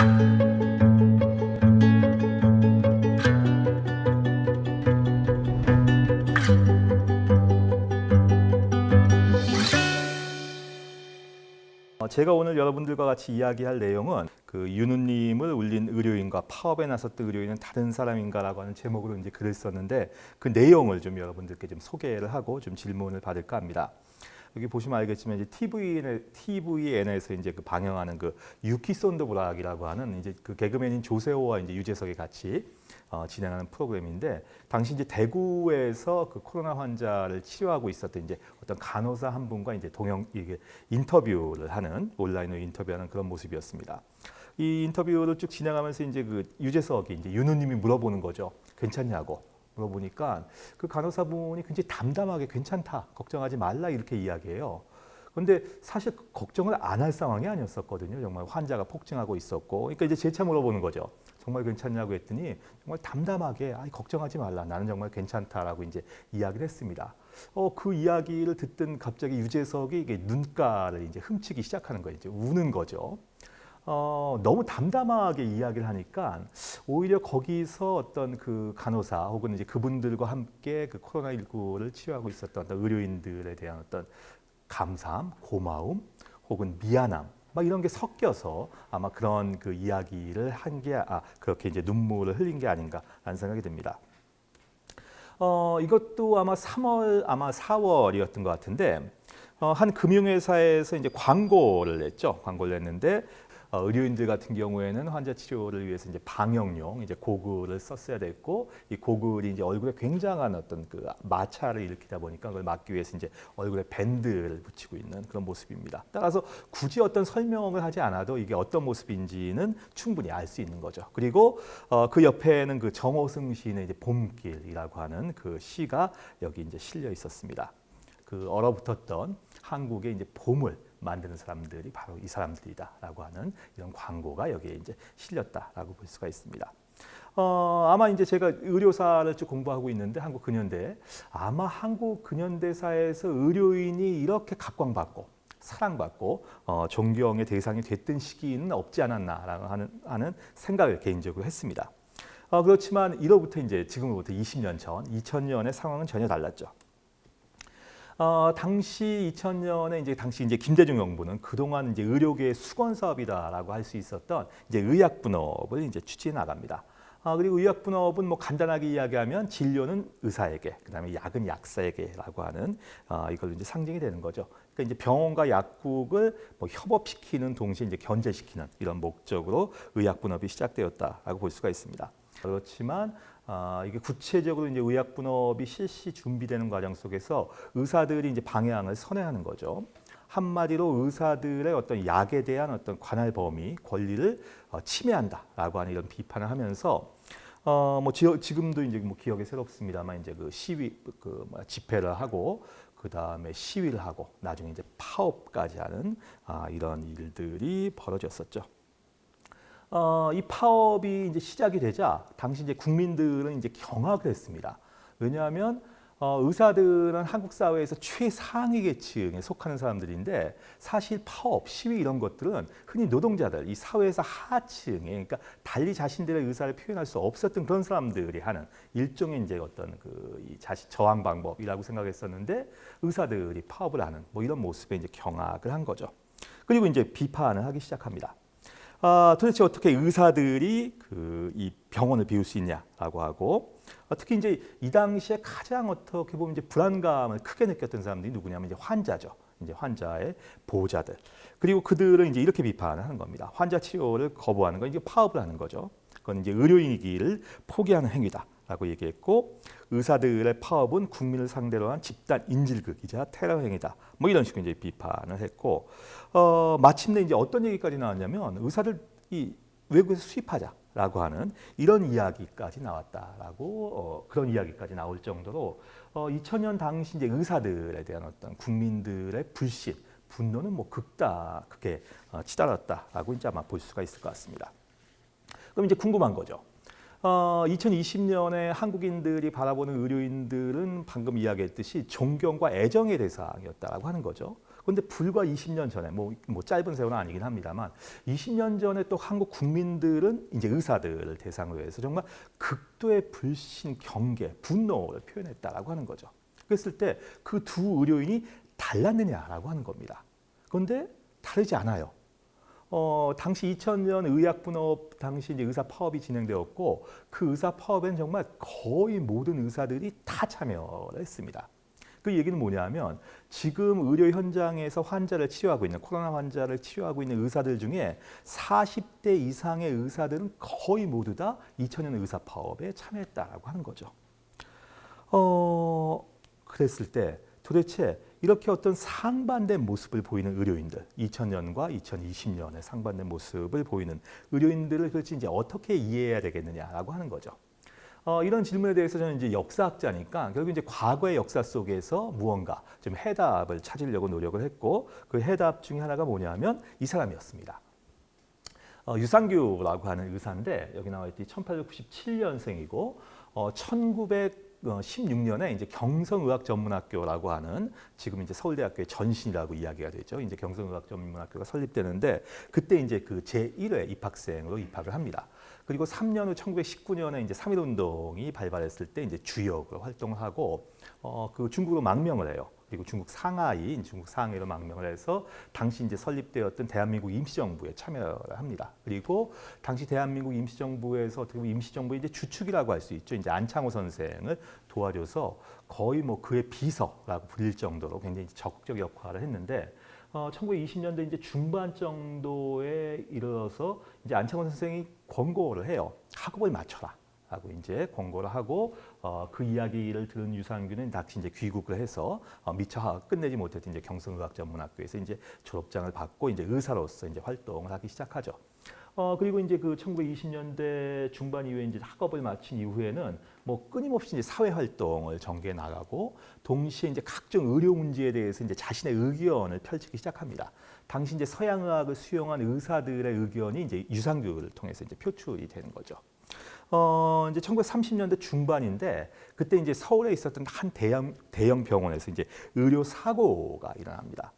제가 오늘 여러분들과 같이 이야기할 내용은 그 윤우님을 울린 의료인과 파업에 나섰던 의료인은 다른 사람인가라고 하는 제목으로 이제 글을 썼는데 그 내용을 좀 여러분들께 좀 소개를 하고 좀 질문을 받을까 합니다. 여기 보시면 알겠지만 이제 TVN에서 이제 그 방영하는 그 유키 쏜더브락이라고 하는 이제 그 개그맨인 조세호와 이제 유재석이 같이 진행하는 프로그램인데 당시 이제 대구에서 그 코로나 환자를 치료하고 있었던 이제 어떤 간호사 한 분과 이제 이게 인터뷰를 하는 온라인으로 인터뷰하는 그런 모습이었습니다. 이 인터뷰를 쭉 진행하면서 이제 그 유재석이 이제 윤우님이 물어보는 거죠. 괜찮냐고. 물어보니까 그 간호사분이 굉장히 담담하게 괜찮다, 걱정하지 말라 이렇게 이야기해요. 그런데 사실 걱정을 안 할 상황이 아니었었거든요. 정말 환자가 폭증하고 있었고, 그러니까 이제 재차 물어보는 거죠. 정말 괜찮냐고 했더니 정말 담담하게 걱정하지 말라, 나는 정말 괜찮다라고 이제 이야기를 했습니다. 그 이야기를 듣던 갑자기 유재석이 이게 눈가를 이제 훔치기 시작하는 거예요. 이제 우는 거죠. 너무 담담하게 이야기를 하니까 오히려 거기서 어떤 그 간호사 혹은 이제 그분들과 함께 그 코로나19를 치료하고 있었던 어떤 의료인들에 대한 어떤 감사함, 고마움 혹은 미안함 막 이런 게 섞여서 아마 그런 그 이야기를 한 게 그렇게 이제 눈물을 흘린 게 아닌가라는 생각이 듭니다. 이것도 아마 4월이었던 것 같은데 한 금융회사에서 이제 광고를 냈는데 의료인들 같은 경우에는 환자 치료를 위해서 이제 방역용 이제 고글을 썼어야 됐고 이 고글이 이제 얼굴에 굉장한 어떤 그 마찰을 일으키다 보니까 그걸 막기 위해서 이제 얼굴에 밴드를 붙이고 있는 그런 모습입니다. 따라서 굳이 어떤 설명을 하지 않아도 이게 어떤 모습인지는 충분히 알 수 있는 거죠. 그리고 그 옆에는 그 정호승 시인의 이제 봄길이라고 하는 그 시가 여기 이제 실려 있었습니다. 그 얼어붙었던 한국의 이제 봄을 만드는 사람들이 바로 이 사람들이다라고 하는 이런 광고가 여기에 이제 실렸다라고 볼 수가 있습니다. 아마 이제 제가 의료사를 쭉 공부하고 있는데 한국 근현대 아마 한국 근현대사에서 의료인이 이렇게 각광받고 사랑받고 존경의 대상이 됐던 시기는 없지 않았나라고 하는 생각을 개인적으로 했습니다. 그렇지만 이로부터 이제 지금으로부터 20년 전 2000년의 상황은 전혀 달랐죠. 당시 2000년에 당시 김대중 정부는 그동안 이제 의료계의 수건 사업이다라고 할 수 있었던 이제 의약분업을 이제 추진해 나갑니다. 그리고 의약분업은 뭐 간단하게 이야기하면 진료는 의사에게, 그다음에 약은 약사에게라고 하는 이걸로 이제 상징이 되는 거죠. 그러니까 이제 병원과 약국을 뭐 협업시키는 동시에 이제 견제시키는 이런 목적으로 의약분업이 시작되었다라고 볼 수가 있습니다. 그렇지만 이게 구체적으로 이제 의약분업이 실시 준비되는 과정 속에서 의사들이 이제 방향을 선회하는 거죠. 한마디로 의사들의 어떤 약에 대한 어떤 관할 범위, 권리를 침해한다라고 하는 이런 비판을 하면서 뭐 지금도 이제 뭐 기억에 새롭습니다만 이제 그 집회를 하고 그 다음에 시위를 하고 나중에 이제 파업까지 하는 이런 일들이 벌어졌었죠. 이 파업이 이제 시작이 되자 당시 이제 국민들은 이제 경악을 했습니다. 왜냐하면 의사들은 한국 사회에서 최상위 계층에 속하는 사람들인데 사실 파업, 시위 이런 것들은 흔히 노동자들, 이 사회에서 하층에 그러니까 달리 자신들의 의사를 표현할 수 없었던 그런 사람들이 하는 일종의 이제 어떤 이 저항 방법이라고 생각했었는데 의사들이 파업을 하는 뭐 이런 모습에 이제 경악을 한 거죠. 그리고 이제 비판을 하기 시작합니다. 도대체 어떻게 의사들이 이 병원을 비울 수 있냐라고 하고 특히 이제 이 당시에 가장 어떻게 보면 이제 불안감을 크게 느꼈던 사람들이 누구냐면 이제 환자죠. 이제 환자의 보호자들. 그리고 그들은 이제 이렇게 비판을 하는 겁니다. 환자 치료를 거부하는 건 이게 파업을 하는 거죠. 그건 이제 의료인이기를 포기하는 행위다라고 얘기했고 의사들의 파업은 국민을 상대로 한 집단 인질극이자 테러 행위다. 뭐 이런 식으로 이제 비판을 했고 마침내 이제 어떤 얘기까지 나왔냐면 의사들 이 외국에서 수입하자라고 하는 이런 이야기까지 나왔다라고 그런 이야기까지 나올 정도로 2000년 당시 이제 의사들에 대한 어떤 국민들의 불신, 분노는 뭐 극에 치달았다라고 이제 아마 볼 수가 있을 것 같습니다. 그럼 이제 궁금한 거죠. 2020년에 한국인들이 바라보는 의료인들은 방금 이야기했듯이 존경과 애정의 대상이었다라고 하는 거죠. 그런데 불과 20년 전에 뭐 짧은 세월은 아니긴 합니다만 20년 전에 또 한국 국민들은 이제 의사들을 대상으로 해서 정말 극도의 불신, 경계, 분노를 표현했다라고 하는 거죠. 그랬을 때 그 두 의료인이 달랐느냐라고 하는 겁니다. 그런데 다르지 않아요. 당시 2000년 의약분업 당시 이제 의사 파업이 진행되었고 그 의사 파업엔 정말 거의 모든 의사들이 다 참여를 했습니다. 그 얘기는 뭐냐면 지금 의료 현장에서 환자를 치료하고 있는 코로나 환자를 치료하고 있는 의사들 중에 40대 이상의 의사들은 거의 모두 다 2000년 의사 파업에 참여했다라고 하는 거죠. 그랬을 때 도대체 이렇게 어떤 상반된 모습을 보이는 의료인들, 2000년과 2020년의 상반된 모습을 보이는 의료인들을 도대체 이제 어떻게 이해해야 되겠느냐라고 하는 거죠. 이런 질문에 대해서 저는 이제 역사학자니까 결국 이제 과거의 역사 속에서 무언가 좀 해답을 찾으려고 노력을 했고 그 해답 중에 하나가 뭐냐면 이 사람이었습니다. 유산규라고 하는 의사인데 여기 나와 있듯이 1897년생이고 1916년에 이제 경성의학전문학교라고 하는 지금 이제 서울대학교의 전신이라고 이야기가 되죠. 이제 경성의학전문학교가 설립되는데 그때 이제 그 제1회 입학생으로 입학을 합니다. 그리고 3년 후 1919년에 이제 3.1운동이 발발했을 때 이제 주역으로 활동을 하고 그 중국으로 망명을 해요. 그리고 중국 상하이로 망명을 해서 당시 이제 설립되었던 대한민국 임시정부에 참여를 합니다. 그리고 당시 대한민국 임시정부에서 어떻게 보면 임시정부의 이제 주축이라고 할 수 있죠. 이제 안창호 선생을 도와줘서 거의 뭐 그의 비서라고 불릴 정도로 굉장히 적극적 역할을 했는데 1920년대 이제 중반 정도에 이르러서 이제 안창호 선생이 권고를 해요. 학업을 맞춰라. 하고 이제 권고를 하고 그 이야기를 들은 유산균은 다시 이제 귀국을 해서 미처 끝내지 못했던 이제 경성의학전문학교에서 이제 졸업장을 받고 이제 의사로서 이제 활동을 하기 시작하죠. 그리고 이제 그 1920년대 중반 이후에 이제 학업을 마친 이후에는 뭐 끊임없이 이제 사회 활동을 전개해 나가고 동시에 이제 각종 의료 문제에 대해서 이제 자신의 의견을 펼치기 시작합니다. 당시 이제 서양의학을 수용한 의사들의 의견이 이제 유산균을 통해서 이제 표출이 되는 거죠. 이제 1930년대 중반인데 그때 이제 서울에 있었던 한 대형 병원에서 이제 의료 사고가 일어납니다.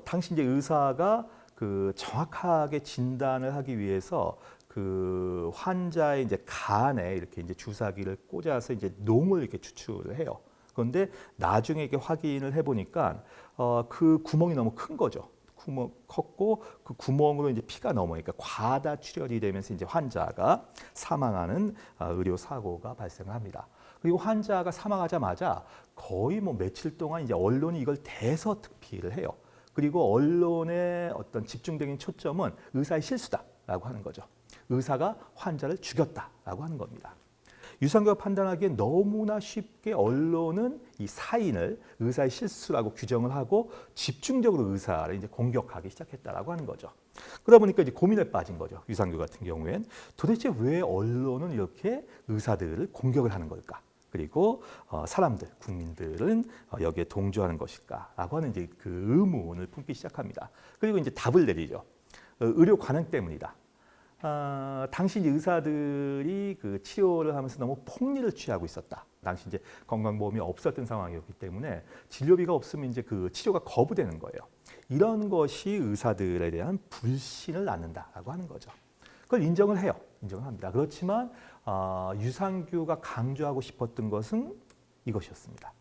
당시 이제 의사가 그 정확하게 진단을 하기 위해서 그 환자의 이제 간에 이렇게 이제 주사기를 꽂아서 이제 놈을 이렇게 추출을 해요. 그런데 나중에 이렇게 확인을 해보니까 그 구멍이 너무 큰 거죠. 구멍 컸고 그 구멍으로 이제 피가 넘어니까 과다 출혈이 되면서 이제 환자가 사망하는 의료 사고가 발생을 합니다. 그리고 환자가 사망하자마자 거의 뭐 며칠 동안 이제 언론이 이걸 대서특필을 해요. 그리고 언론의 어떤 집중적인 초점은 의사의 실수다라고 하는 거죠. 의사가 환자를 죽였다라고 하는 겁니다. 유산균가 판단하기에 너무나 쉽게 언론은 이 사인을 의사의 실수라고 규정을 하고 집중적으로 의사를 이제 공격하기 시작했다라고 하는 거죠. 그러다 보니까 이제 고민에 빠진 거죠. 유산균 같은 경우엔 도대체 왜 언론은 이렇게 의사들을 공격을 하는 걸까? 그리고 사람들, 국민들은 여기에 동조하는 것일까라고 하는 이제 그 의문을 품기 시작합니다. 그리고 이제 답을 내리죠. 의료 관행 때문이다. 당시 이제 의사들이 그 치료를 하면서 너무 폭리를 취하고 있었다. 당시 이제 건강보험이 없었던 상황이었기 때문에 진료비가 없으면 이제 그 치료가 거부되는 거예요. 이런 것이 의사들에 대한 불신을 낳는다라고 하는 거죠. 그걸 인정을 해요. 인정을 합니다. 그렇지만 유산규가 강조하고 싶었던 것은 이것이었습니다.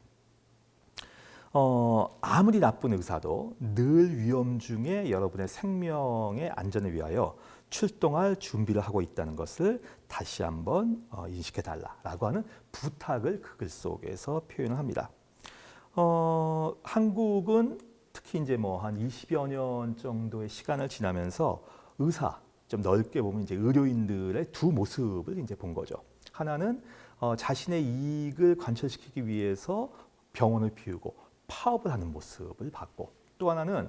아무리 나쁜 의사도 늘 위험 중에 여러분의 생명의 안전을 위하여 출동할 준비를 하고 있다는 것을 다시 한번 인식해달라라고 하는 부탁을 그 글 속에서 표현을 합니다. 한국은 특히 이제 뭐 한 20여 년 정도의 시간을 지나면서 의사 좀 넓게 보면 이제 의료인들의 두 모습을 이제 본 거죠. 하나는 자신의 이익을 관철시키기 위해서 병원을 비우고 파업을 하는 모습을 봤고, 또 하나는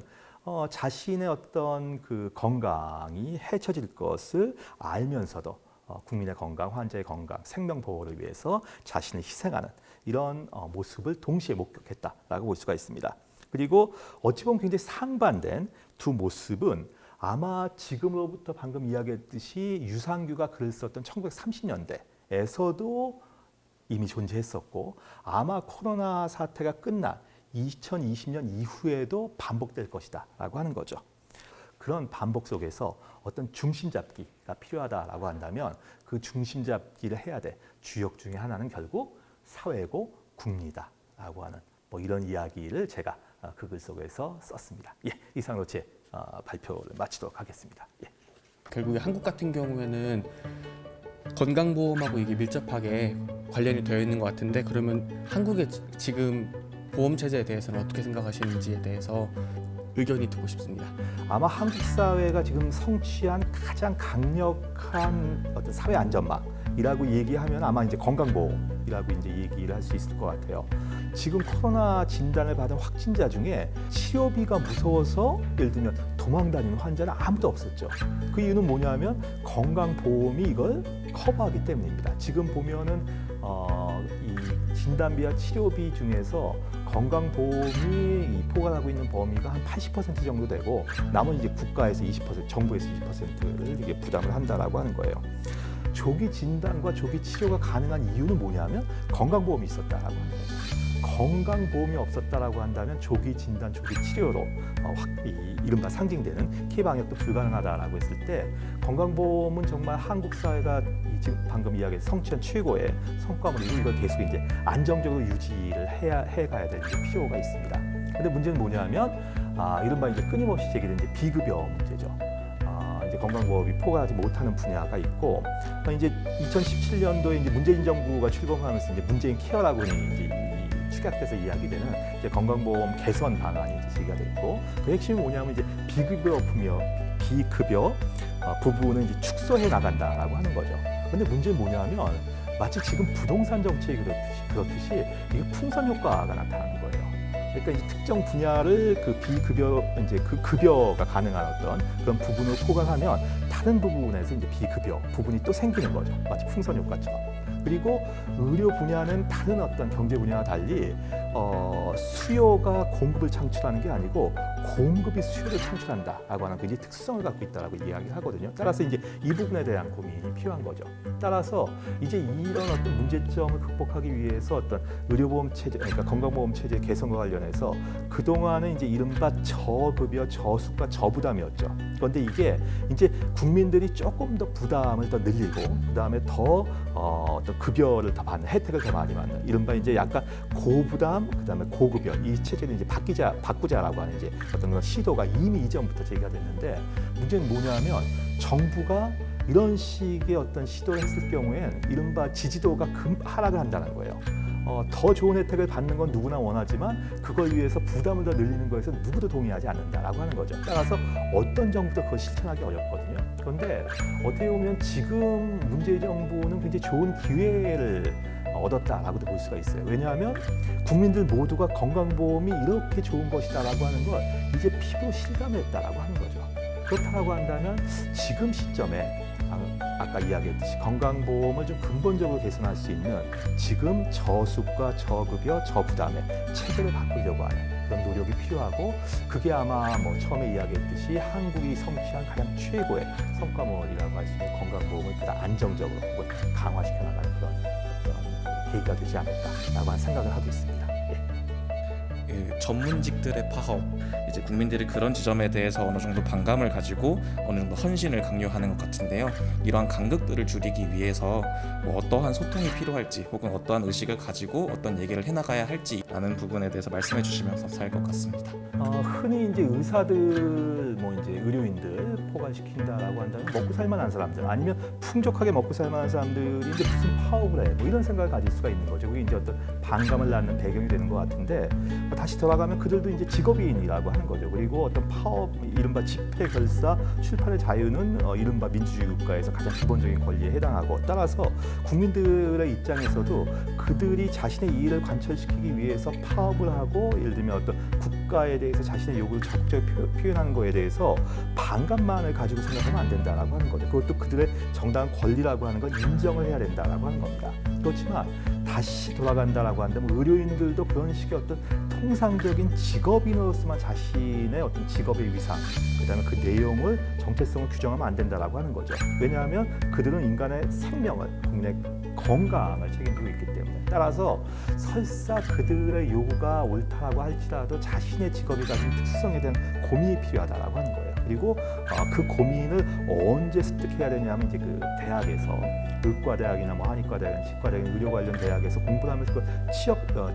자신의 어떤 그 건강이 해쳐질 것을 알면서도 국민의 건강, 환자의 건강, 생명 보호를 위해서 자신을 희생하는 이런 모습을 동시에 목격했다라고 볼 수가 있습니다. 그리고 어찌 보면 굉장히 상반된 두 모습은 아마 지금으로부터 방금 이야기했듯이 유산규가 글을 썼던 1930년대에서도 이미 존재했었고, 아마 코로나 사태가 끝난 2020년 이후에도 반복될 것이다라고 하는 거죠. 그런 반복 속에서 어떤 중심 잡기가 필요하다라고 한다면 그 중심 잡기를 해야 돼. 주역 중에 하나는 결국 사회고 국리다라고 하는 뭐 이런 이야기를 제가 그 글 속에서 썼습니다. 예, 이상으로 제 발표를 마치도록 하겠습니다. 예. 결국에 한국 같은 경우에는 건강보험하고 이게 밀접하게 관련이 되어 있는 것 같은데, 그러면 한국의 지금 보험 체제에 대해서는 어떻게 생각하시는지에 대해서 의견이 듣고 싶습니다. 아마 한국 사회가 지금 성취한 가장 강력한 어떤 사회 안전망이라고 얘기하면 아마 이제 건강보험이라고 이제 얘기를 할 수 있을 것 같아요. 지금 코로나 진단을 받은 확진자 중에 치료비가 무서워서 예를 들면 도망다니는 환자는 아무도 없었죠. 그 이유는 뭐냐면 건강보험이 이걸 커버하기 때문입니다. 지금 보면은 이 진단비와 치료비 중에서 건강보험이 포괄하고 있는 범위가 한 80% 정도 되고 나머지 이제 국가에서 20%, 정부에서 20%를 이게 부담을 한다라고 하는 거예요. 조기 진단과 조기 치료가 가능한 이유는 뭐냐면 건강보험이 있었다라고 하는 거죠. 건강보험이 없었다라고 한다면 조기 진단, 조기 치료로 이른바 상징되는 피해 방역도 불가능하다라고 했을 때 건강보험은 정말 한국 사회가 지금 방금 이야기한 성취한 최고의 성과물이고 이걸 계속 이제 안정적으로 유지를 해가야 될 필요가 있습니다. 그런데 문제는 뭐냐면 이른바 이제 끊임없이 제기된 이제 비급여 문제죠. 이제 건강보험이 포괄하지 못하는 분야가 있고 이제 2017년도에 이제 문재인 정부가 출범하면서 이제 문재인 케어라고 이제 축약돼서 이야기되는 이제 건강보험 개선 방안이 이제 제기가 됐고 그 핵심이 뭐냐면 이제 비급여 부분은 이제 축소해 나간다라고 하는 거죠. 근데 문제는 뭐냐면 마치 지금 부동산 정책이 그렇듯이 이게 풍선 효과가 나타나는 거예요. 그러니까 이제 특정 분야를 그 비급여 이제 그 급여가 가능한 어떤 그런 부분을 포괄하면 다른 부분에서 이제 비급여 부분이 또 생기는 거죠. 마치 풍선 효과처럼. 그리고 의료 분야는 다른 어떤 경제 분야와 달리 수요가 공급을 창출하는 게 아니고 공급이 수요를 창출한다라고 하는 굉장히 특성을 갖고 있다라고 이야기를 하거든요. 따라서 이제 이 부분에 대한 고민이 필요한 거죠. 따라서 이제 이런 어떤 문제점을 극복하기 위해서 어떤 의료보험 체제, 그러니까 건강보험 체제 개선과 관련해서 그 동안은 이제 이른바 저급여, 저수가, 저부담이었죠. 그런데 이게 이제 국민들이 조금 더 부담을 더 늘리고 그다음에 더 어떤 급여를 더 받는 혜택을 더 많이 받는 이른바 이제 약간 고부담 그다음에 고급여 이 체제를 이제 바꾸자라고 하는 이제 어떤 그런 시도가 이미 이전부터 제기가 됐는데 문제는 뭐냐면 정부가 이런 식의 어떤 시도를 했을 경우엔 이른바 지지도가 하락을 한다는 거예요. 더 좋은 혜택을 받는 건 누구나 원하지만 그걸 위해서 부담을 더 늘리는 거에서 누구도 동의하지 않는다라고 하는 거죠. 따라서 어떤 정부도 그걸 실천하기 어렵거든요. 그런데 어떻게 보면 지금 문재인 정부는 굉장히 좋은 기회를 얻었다라고도 볼 수가 있어요. 왜냐하면 국민들 모두가 건강보험이 이렇게 좋은 것이다라고 하는 걸 이제 피부로 실감했다라고 하는 거죠. 그렇다고 한다면 지금 시점에 아까 이야기했듯이 건강보험을 좀 근본적으로 개선할 수 있는 지금 저수가, 저급여, 저부담의 체계를 바꾸려고 하는 그런 노력이 필요하고 그게 아마 뭐 처음에 이야기했듯이 한국이 성취한 가장 최고의 성과물이라고 할 수 있는 건강보험을 보다 안정적으로 혹은 강화시켜 나가는 그런 계기가 되지 않을까라고 하는 생각을 하고 있습니다. 전문직들의 파업, 이제 국민들이 그런 지점에 대해서 어느 정도 반감을 가지고 어느 정도 헌신을 강요하는 것 같은데요. 이러한 간극들을 줄이기 위해서 뭐 어떠한 소통이 필요할지 혹은 어떠한 의식을 가지고 어떤 얘기를 해나가야 할지라는 부분에 대해서 말씀해 주시면 감사할 것 같습니다. 흔히 이제 의사들, 뭐 이제 의료인들 포괄시킨다라고 한다면 먹고 살만한 사람들 아니면 풍족하게 먹고 살만한 사람들이 이제 무슨 파업을 해, 뭐 이런 생각을 가질 수가 있는 거죠. 그게 이제 어떤 반감을 낳는 배경이 되는 것 같은데 다시 돌아가면 그들도 이제 직업인이라고 하는 거죠. 그리고 어떤 파업, 이른바 집회, 결사, 출판의 자유는 이른바 민주주의 국가에서 가장 기본적인 권리에 해당하고 따라서 국민들의 입장에서도 그들이 자신의 이의를 관철시키기 위해서 파업을 하고 예를 들면 어떤 국가에 대해서 자신의 요구를 적극적으로 표현하는 거에 대해서 반감만을 가지고 생각하면 안 된다라고 하는 거죠. 그것도 그들의 정당한 권리라고 하는 걸 인정을 해야 된다라고 하는 겁니다. 그렇지만 다시 돌아간다라고 한다면 의료인들도 그런 식의 어떤 통상적인 직업인으로서만 자신의 어떤 직업의 위상, 그다음에 그 내용을 정체성을 규정하면 안 된다라고 하는 거죠. 왜냐하면 그들은 인간의 생명을, 국민의 건강을 책임지고 있기 때문에 따라서 설사 그들의 요구가 옳다라고 할지라도 자신의 직업이 가진 특성에 대한 고민이 필요하다라고 하는 거예요. 그리고 그 고민을 언제 습득해야 되냐면 이제 그 대학에서 의과대학이나 뭐 한의과대학, 치과대학, 의료 관련 대학에서 공부를 하면서 그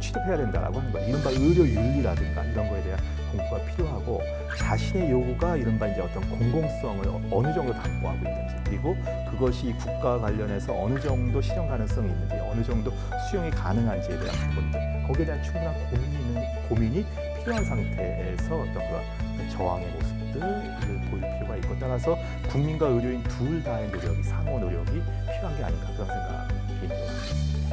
취득해야 된다라고 하는 거예요. 이른바 의료윤리라든가 이런 거에 대한 공부가 필요하고 자신의 요구가 이른바 이제 어떤 공공성을 어느 정도 담보하고 있는지 그리고 그것이 국가와 관련해서 어느 정도 실현 가능성이 있는지 어느 정도 수용이 가능한지에 대한 부분들 거기에 대한 충분한 고민이 필요한 상태에서 어떤 그런 저항의 모습들을 보일 필요가 있고 따라서 국민과 의료인 둘 다의 노력이 상호 노력이 필요한 게 아닌가 그런 생각 개인적으로 합니다.